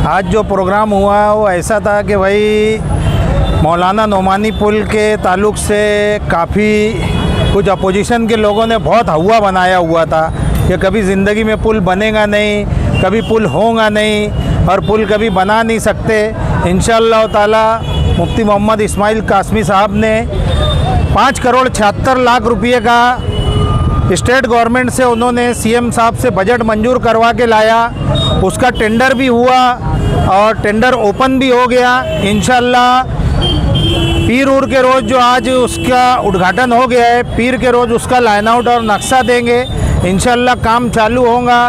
आज जो प्रोग्राम हुआ वो ऐसा था कि भाई मौलाना नोमानी पुल के ताल्लुक़ से काफ़ी कुछ अपोजिशन के लोगों ने बहुत हवा बनाया हुआ था कि कभी ज़िंदगी में पुल बनेगा नहीं, कभी पुल होगा नहीं और पुल कभी बना नहीं सकते। इंशाअल्लाह ताला मुफ्ती मोहम्मद इस्माइल कासमी साहब ने 5 करोड़ 76 लाख रुपये का स्टेट गवर्नमेंट से उन्होंने सीएम साहब से बजट मंजूर करवा के लाया। उसका टेंडर भी हुआ और टेंडर ओपन भी हो गया। इंशाअल्लाह पीर उर के रोज़ जो आज उसका उद्घाटन हो गया है, पीर के रोज़ उसका लाइन आउट और नक्शा देंगे। इंशाअल्लाह काम चालू होगा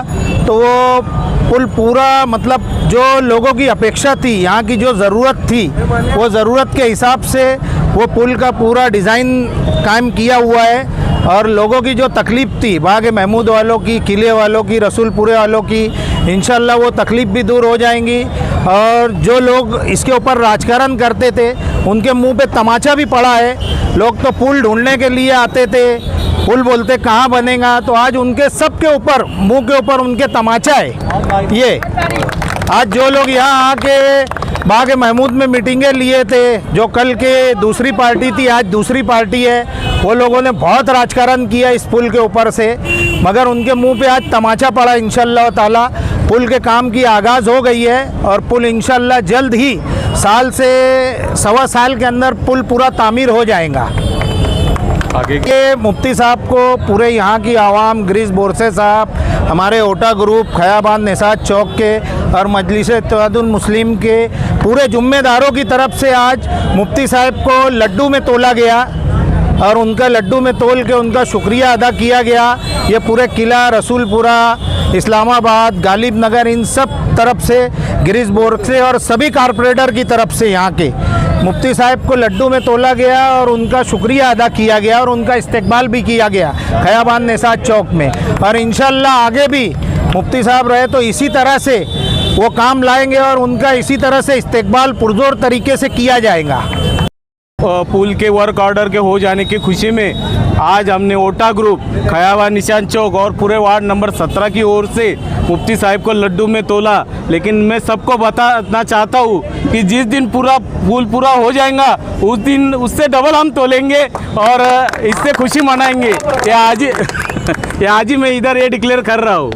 तो वो पुल पूरा मतलब जो लोगों की अपेक्षा थी, यहाँ की जो ज़रूरत थी, वो ज़रूरत के हिसाब से वो पुल का पूरा डिज़ाइन कायम किया हुआ है। और लोगों की जो तकलीफ़ थी बाग महमूद वालों की, किले वालों की, रसूलपुरे वालों की, इंशाअल्लाह वो तकलीफ़ भी दूर हो जाएंगी। और जो लोग इसके ऊपर राजकारण करते थे उनके मुंह पे तमाचा भी पड़ा है। लोग तो पुल ढूंढने के लिए आते थे, पुल बोलते कहाँ बनेगा, तो आज उनके सब के ऊपर मुंह के ऊपर उनके तमाचा है। ये आज जो लोग यहाँ आके बाग महमूद में मीटिंगें लिए थे, जो कल के दूसरी पार्टी थी आज दूसरी पार्टी है, वो लोगों ने बहुत राजकारण किया इस पुल के ऊपर से, मगर उनके मुंह पे आज तमाचा पड़ा। इंशाअल्लाह ताला पुल के काम की आगाज़ हो गई है और पुल इंशाअल्लाह जल्द ही साल से सवा साल के अंदर पुल पूरा तामीर हो जाएगा। आगे के मुफ्ती साहब को, पूरे यहाँ की आवाम, ग्रीस बोरसे साहब, हमारे ओटा ग्रुप, खयाबान निसात चौक के और मजलिस इत्तेहादुल मुस्लिम के पूरे जुम्मेदारों की तरफ से आज मुफ्ती साहब को लड्डू में तोला गया और उनका लड्डू में तोल के उनका शुक्रिया अदा किया गया। ये पूरे किला, रसूलपुरा, इस्लामाबाद, गालिब नगर, इन सब तरफ से, गिरीश बोरसे और सभी कारपोरेटर की तरफ से यहाँ के मुफ्ती साहब को लड्डू में तोला गया और उनका शुक्रिया अदा किया गया और उनका इस्तकबाल भी किया गया खयाबान निसात चौक में। और इंशाअल्लाह आगे भी मुफ्ती साहब रहे तो इसी तरह से वो काम लाएंगे और उनका इसी तरह से इस्तकबाल पुरजोर तरीके से किया जाएगा। पुल के वर्क ऑर्डर के हो जाने की खुशी में आज हमने ओटा ग्रुप, खयाबान निशान चौक और पूरे वार्ड नंबर 17 की ओर से मुफ्ती साहब को लड्डू में तोला। लेकिन मैं सबको बताना चाहता हूँ कि जिस दिन पुल पूरा हो जाएगा उस दिन उससे डबल हम तोलेंगे और इससे खुशी मनाएंगे। ये आज ही मैं इधर ये डिक्लेयर कर रहा हूँ।